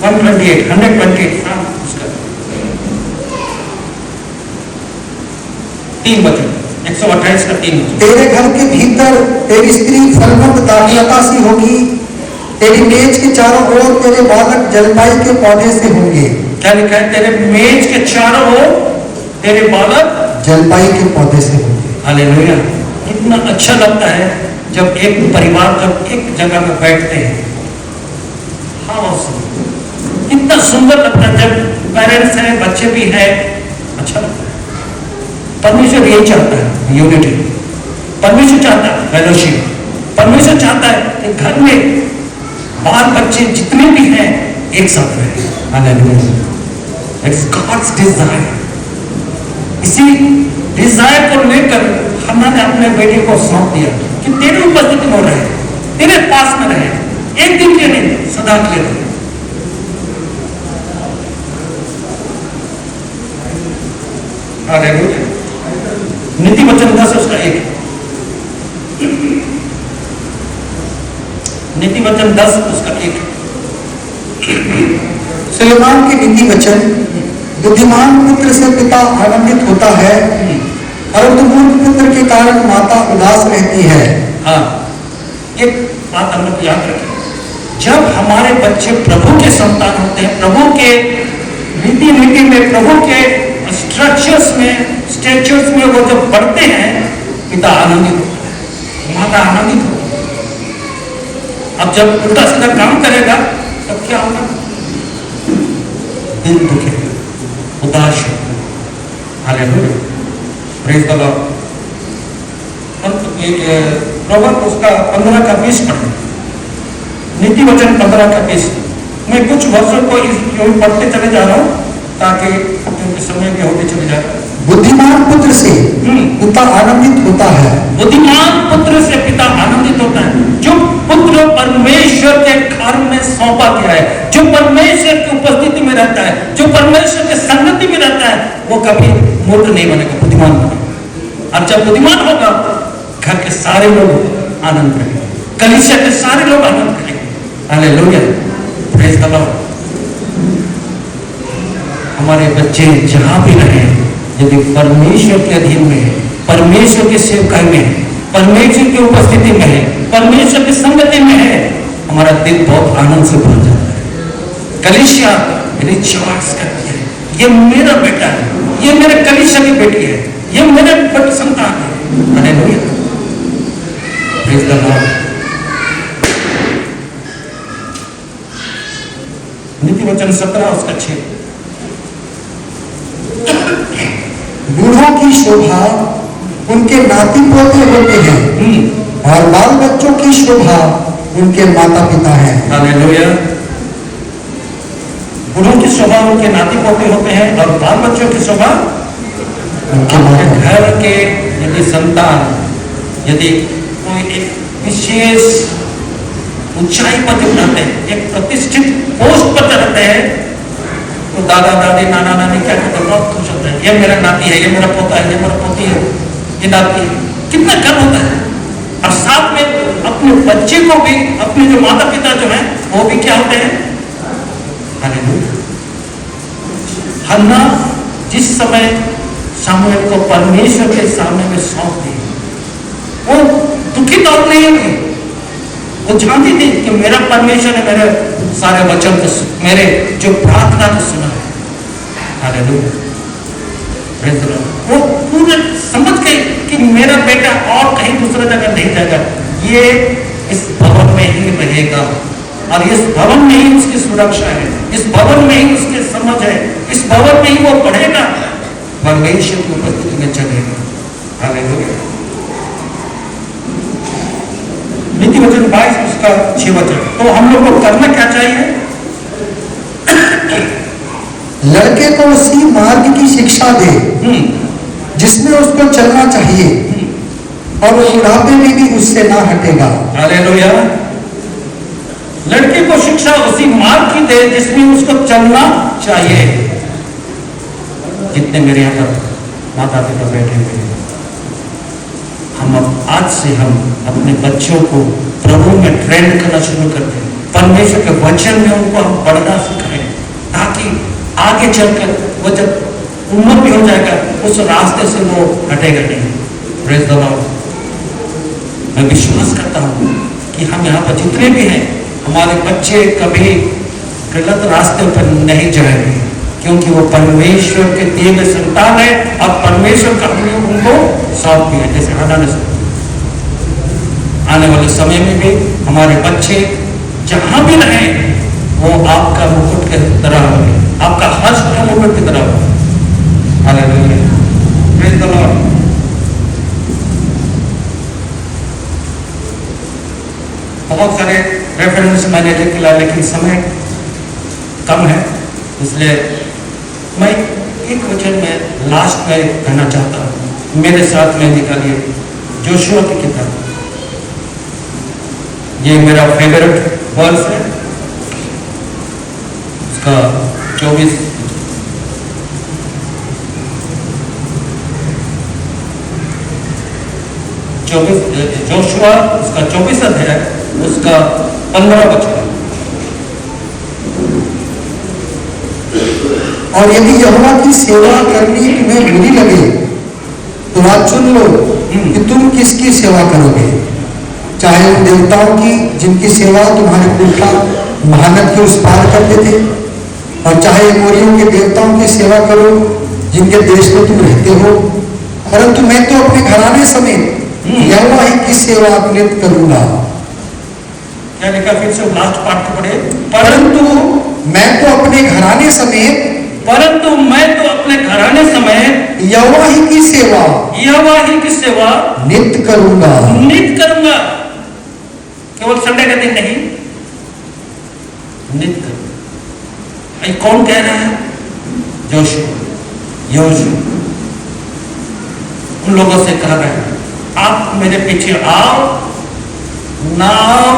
[SPEAKER 1] 128 उसका 3 वचन, 128 का 3 वचन।
[SPEAKER 2] तेरे घर के भीतर तेरी स्त्री फलवंत दाखलता सी होगी, तेरी मेज के चारों ओर तेरे बालक जलपाई के पौधे से होंगे।
[SPEAKER 1] क्या लिखा है? तेरे मेज के चारों ओर तेरे बालक
[SPEAKER 2] जलपाई के पौधे से होंगे।
[SPEAKER 1] हालेलुया। कितना अच्छा लगता है जब एक परिवार जब एक जगह में बैठते हैं। हाँ, कितना सुंदर लगता है जब पेरेंट्स हैं, बच्चे भी हैं, अच्छा लगता है। परमेश्वर यही चाहता है, यूनिटी। परमेश्वर चाहता है फेलोशिप। परमेश्वर चाहता है कि घर में बाल बच्चे जितने भी हैं एक साथ रहें। हालेलुया। It's God's desire. इसी डिजायर को लेकर हमने अपने बेटे को सौंप दिया कि तेरी उपस्थिति में रहे, तेरे पास में रहे, एक दिन के नहीं, सदा के लिए रहे। हालेलुया। नीति वचन 10 उसका 1। नीति वचन 10 उसका 1।
[SPEAKER 2] सुलेमान के नीति वचन, बुद्धिमान पुत्र से पिता आनंदित होता है और मूर्ख पुत्र के कारण माता उदास रहती है।
[SPEAKER 1] हाँ, एक बात हम लोग याद रखें, जब हमारे बच्चे प्रभु के संतान होते हैं, प्रभु के रीति नीति में, प्रभु के स्ट्रक्चर्स में वो जब बढ़ते हैं, पिता आनंदित होता है, माता आनंदित होती है। अब जब उल्टा सीधा काम करेगा तब क्या होगा? दिल दुखेगा, उदास होगा। Hallelujah, praise the Lord. Proverb उसका 15 का 20 पढ़ें। नीति वचन 15 का 20। मैं कुछ वर्षों को इस पढ़ते चले जा रहा हूँ ताकि क्योंकि समय में होते चले जा रहा है।
[SPEAKER 2] बुद्धिमान पुत्र से पिता आनंदित होता है।
[SPEAKER 1] बुद्धिमान पुत्र से पिता आनंदित होता है। जो पुत्र परमेश्वर के घर में सौंपा गया है, जो परमेश्वर की उपस्थिति में रहता है, जो परमेश्वर के संगति में रहता है, वो कभी मूर्ख नहीं बनेगा, बुद्धिमान बनेगा। और जब बुद्धिमान होगा, घर के सारे लोग आनंद करेंगे, कलीसिया के सारे लोग आनंद करेंगे। Hallelujah, praise the Lord. हमारे बच्चे जहां भी रहे, यदि परमेश्वर के अधीन में है, परमेश्वर के सेवकाई में है, परमेश्वर की उपस्थिति में है, परमेश्वर की संगति में है, हमारा दिल बहुत आनंद से भर जाता है। कलीसिया रिचार्ज करती है, ये मेरा बेटा है, ये मेरे कलीसिया की बेटी है, ये मेरे संतान है। Hallelujah, praise the Lord. नीति वचन 17 उसका 6।
[SPEAKER 2] बूढ़ों की शोभा उनके नाती पोते होते हैं और बाल बच्चों की शोभा उनके माता पिता हैं।
[SPEAKER 1] हालेलुया। बूढ़ों की शोभा उनके नाती पोते होते हैं और बाल बच्चों की शोभा
[SPEAKER 2] उनके माता।
[SPEAKER 1] घर के यदि संतान, यदि कोई एक विशेष ऊंचाई पर जब रहते हैं, एक प्रतिष्ठित पोस्ट पर रहते हैं, तो दादा दादी नाना नानी क्या कहते हैं? बहुत खुश होते हैं, ये मेरा नाती है, ये मेरा पोता है, ये मेरा पोती है, ये नाती है। कितना गर्व होता है। और साथ में अपने बच्चे को भी, अपने जो माता पिता जो हैं वो भी क्या होते हैं? हालेलुया। हन्ना जिस समय शमूएल को परमेश्वर के सामने में सौंप दी, वो दुखित और नहीं हुई। वो जानती थी कि मेरा परमेश्वर ने मेरे सारे वचन को, मेरे जो प्रार्थना को सुना है। Hallelujah, praise the Lord. वो पूरे समझ गई कि मेरा बेटा और कहीं दूसरा जगह नहीं जाएगा, ये इस भवन में ही रहेगा और इस भवन में ही उसकी सुरक्षा है, इस भवन में ही उसकी समझ है, इस भवन में ही वो पढ़ेगा, परमेश्वर की उपस्थिति में चलेगा। हालेलुया। नीति वचन 22 उसका 6 वचन। तो हम लोग को करना क्या चाहिए?
[SPEAKER 2] लड़के को उसी मार्ग की शिक्षा दे जिसमें उसको चलना चाहिए, और वो बुढ़ापे में भी उससे ना हटेगा।
[SPEAKER 1] हालेलुया। लड़के को शिक्षा उसी मार्ग की दे जिसमें उसको चलना चाहिए। जितने मेरे यहाँ पर माता पिता बैठे हुए हैं, हम अब आज से हम अपने बच्चों को प्रभु में ट्रेंड करना शुरू करते हैं। परमेश्वर के वचन में उनको हम पढ़ना सिखाएं, ताकि आगे चलकर वो जब उम्र भी हो जाएगा उस रास्ते से वो हटेगा नहीं। Praise the Lord. मैं विश्वास करता हूँ कि हम यहाँ पर जितने भी हैं, हमारे बच्चे कभी गलत रास्ते पर नहीं जाएंगे, क्योंकि वो परमेश्वर के दिए हुए संतान है और परमेश्वर का हमने उनको सौंप दिया। जैसे हाना ने आने वाले समय में भी हमारे बच्चे जहां भी रहें वो आपका मुकुट की तरह होंगे, आपका हर्ष का मुकुट की तरह होंगे। हालेलुया। Praise the Lord. बहुत सारे रेफरेंस मैंने लिख लिया, लेकिन समय कम है, इसलिए मैं एक वचन में लास्ट में कहना चाहता हूँ। मेरे साथ में निकालिए जोशुआ की किताब। ये मेरा फेवरेट वर्स है, उसका 24 जोशुआ उसका 24 अध्याय उसका 15 वचन।
[SPEAKER 2] और यदि यहोवा की सेवा करनी तुम्हें बुरी लगे तो आज चुन लो कि तुम किसकी सेवा करोगे, चाहे उन देवताओं की जिनकी सेवा तुम्हारे पुरखा महानद के उस पार करते थे, और चाहे एमोरियों के देवताओं की सेवा करो जिनके देश में तुम रहते हो, परंतु मैं तो अपने घराने समेत यहोवा ही की सेवा नित करूंगा।
[SPEAKER 1] क्या लिखा, फिर से लास्ट पार्ट को पढ़े।
[SPEAKER 2] परंतु मैं तो अपने घराने समेत यहोवा ही की सेवा नित करूंगा।
[SPEAKER 1] केवल संडे का दिन नहीं, नित करूंगा। कौन कह रहा है? जोशुआ। उन लोगों से कह रहा है, आप मेरे पीछे आओ ना आओ,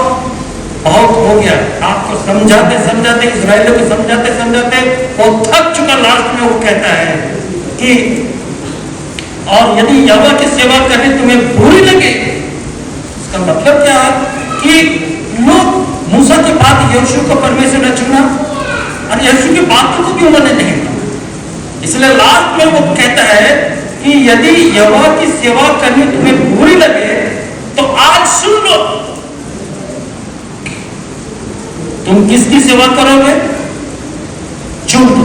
[SPEAKER 1] बहुत हो गया। आपको समझाते इजराइलियों को समझाते वो थक चुका। लास्ट में वो कहता है कि और यदि यहोवा की सेवा करनी तुम्हें बुरी लगे, इसका मतलब क्या है कि लोग मूसा के बाद यहोशू को परमेश्वर ने चुना और यहोशू की बातों को भी उन्होंने नहीं माना। इसलिए लास्ट में वो कहता है कि यदि यहोवा की सेवा करनी तुम्हें बुरी लगे तो आज सुन लो, तुम किसकी सेवा करोगे? चुन लो।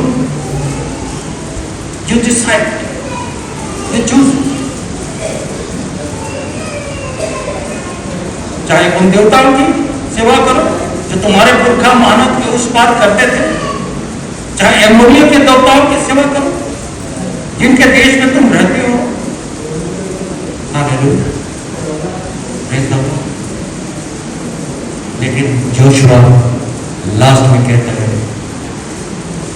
[SPEAKER 1] You decide. You choose. चाहे उन देवताओं की सेवा करो जो तुम्हारे पुरखा मानव के उस पार करते थे, चाहे एमोरियों के देवताओं की सेवा करो जिनके देश में तुम रहते हो। हालेलुया। लेकिन जोशुआ लास्ट में कहता है,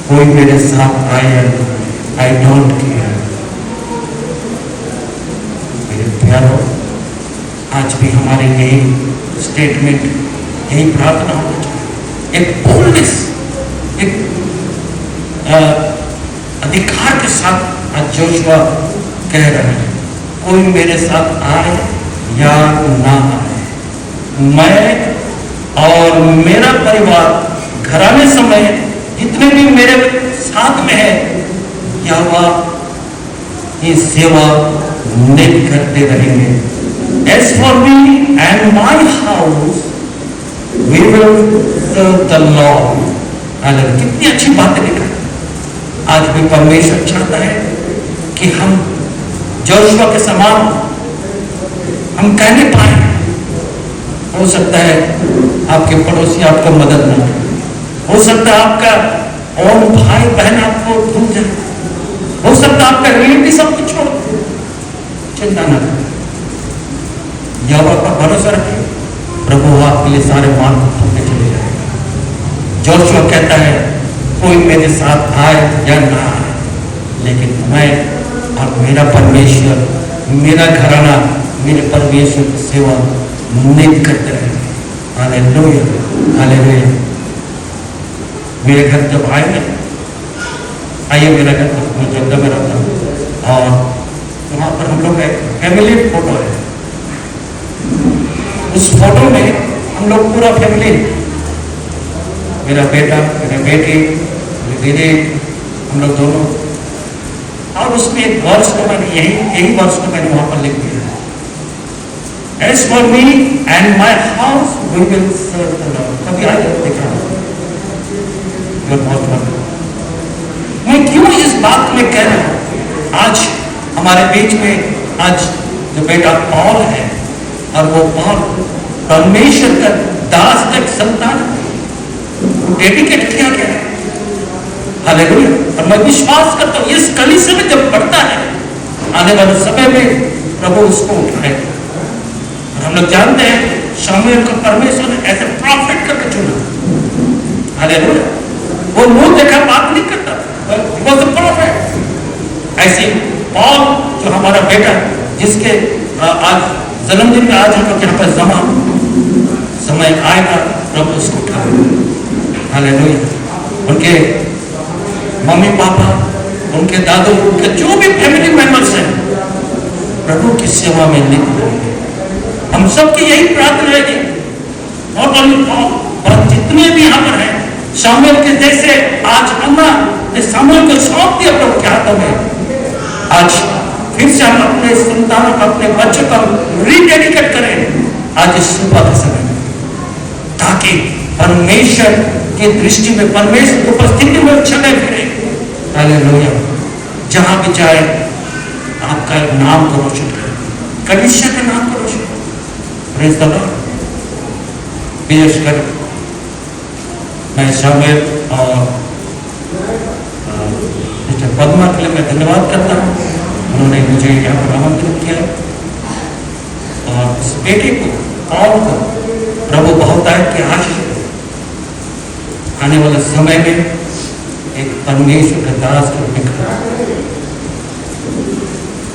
[SPEAKER 1] कोई मेरे साथ आए, आई डोंट केयर। मेरे प्यारों, आज भी हमारे यही स्टेटमेंट, यही प्रार्थना होना चाहिए। एक बोल्डनेस, एक अधिकार के साथ आज जोशुआ कह रहे हैं, कोई मेरे साथ आए या ना आए, मैं और मेरा परिवार घराने समय जितने भी मेरे साथ में है, यहोवा की सेवा नित करते रहेंगे। As for me and my house, we will serve the Lord. Hallelujah. कितनी अच्छी बातें लिखा है। आज भी परमेश्वर चाहता है कि हम जोशुआ के समान हम कहने पाए। हो सकता है आपके पड़ोसी आपको मदद ना करे, हो सकता है आपका और भाई बहन आपको भूल जाए, हो सकता है आपका रिलेटिव सब कुछ छोड़ दे। चिंता न करें, यहोवा पर भरोसा रखिए, प्रभु आपके लिए सारे मार्ग खोलते चले जाएगा। जोशुआ कहता है, कोई मेरे साथ आए या ना आए, लेकिन मैं और मेरा परमेश्वर, मेरा घराना मेरे परमेश्वर की सेवा नित करते रहेंगे। Hallelujah, hallelujah. मेरे घर जब आएंगे, आइए मेरा घर मैं जगह में रहता हूँ और वहाँ पर हम लोग एक फैमिली फोटो है। उस फोटो में हम लोग पूरा फैमिली, मेरा बेटा, मेरी बेटी, मेरी दीदी, हम लोग दोनों। और उसमें एक वर्ष को मैंने यही वर्ष को मैंने वहां पर लिख दिया है, As for me and my house we will serve the Lord। कभी आज दिख रहा हूँ बहुत लंबा। मैं क्यों इस बात में कह रहा हूँ? आज हमारे बीच में आज जो बेटा पॉल है, और वो पॉल परमेश्वर का दास का संतान डेडिकेट किया गया है। हालेलुया। और मैं विश्वास करता हूँ इस कलीसिया में जब बढ़ता है, आने वाले समय में प्रभु उसको उठाएगा। और हम लोग जानते हैं शमूएल को परमेश्वर ने ऐसे प्रॉफिट करके चुना। हालेलुया। वो मुंह देखा बात नहीं करता, वो तो प्रॉफिट। ऐसे पॉल जो हमारा बेटा, जिसके आज जन्मदिन में आज हम लोग यहाँ पर समय आएगा, प्रभु उसको उठाएगा। हालेलुया। उनके मम्मी पापा, उनके दादू, उनके जो भी फैमिली मेंबर्स हैं, प्रभु की सेवा में नियुक्त होंगे। हम सबकी यही प्रार्थना है कि नॉट ओनली पॉल और जितने भी यहाँ पर हैं, शमूएल के जैसे आज अम्मा ने शमूएल को सौंप दिया प्रभु के हाथों में, आज फिर से हम अपने संतानों को, अपने बच्चों को रीडेडिकेट करें आज इस सुबह के समय में, ताकि परमेश्वर की दृष्टि में, परमेश्वर की उपस्थिति में चले फिरे। हालेलुया। जहां भी जाए आपका नाम को रोशन करें, कलीसिया का नाम को रोशन करें। Praise the Lord. विशेषकर मैं शमूएल और मिस्टर पद्मा के लिए मैं धन्यवाद करता हूँ। उन्होंने मुझे यहाँ पर आमंत्रित किया और इस बेटे को, पॉल को प्रभु बहुत आए कि आशीष आने वाले समय में एक परमेश्वर का दास को निकला।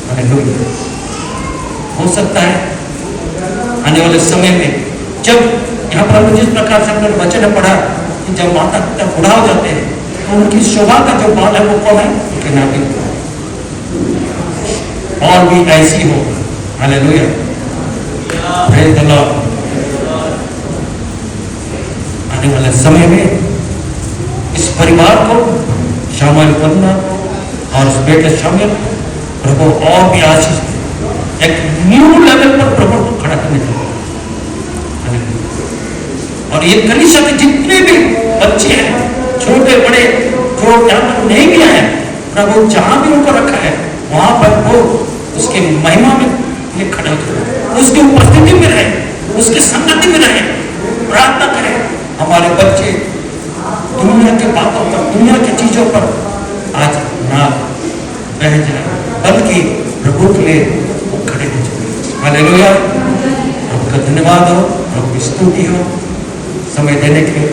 [SPEAKER 1] हालेलुया। हो सकता है आने वाले समय में, जब यहाँ पर हमने जिस प्रकार से अपने वचन में पढ़ा कि जब माता पिता बूढ़ा हो जाते हैं तो उनकी शोभा का जो बाल है वो कौन है? उनके नाती और भी ऐसी हो। हालेलुया। Praise the Lord. आने वाले समय में इस परिवार को, शमूएल पद्मा और उस बेटे शमूएल, प्रभु और भी आशीष दे, एक न्यू लेवल पर प्रभु को खड़ा करने के। और ये कलीसिया के जितने भी बच्चे हैं, छोटे बड़े, जो यहाँ पर नहीं भी आए, प्रभु जहां भी उनको रखा है वहां पर वो उसके महिमा में ये खड़ा हो, उसकी उपस्थिति में रहे, उसकी संगति में रहे। प्रार्थना करें हमारे बच्चे दुनिया के बातों पर, दुनिया की चीजों पर आज ना बह जाए, बल्कि प्रभु के लिए वो खड़े हो जाए। हालेलुया। प्रभु का धन्यवाद हो, प्रभु की स्तुति हो समय देने के लिए।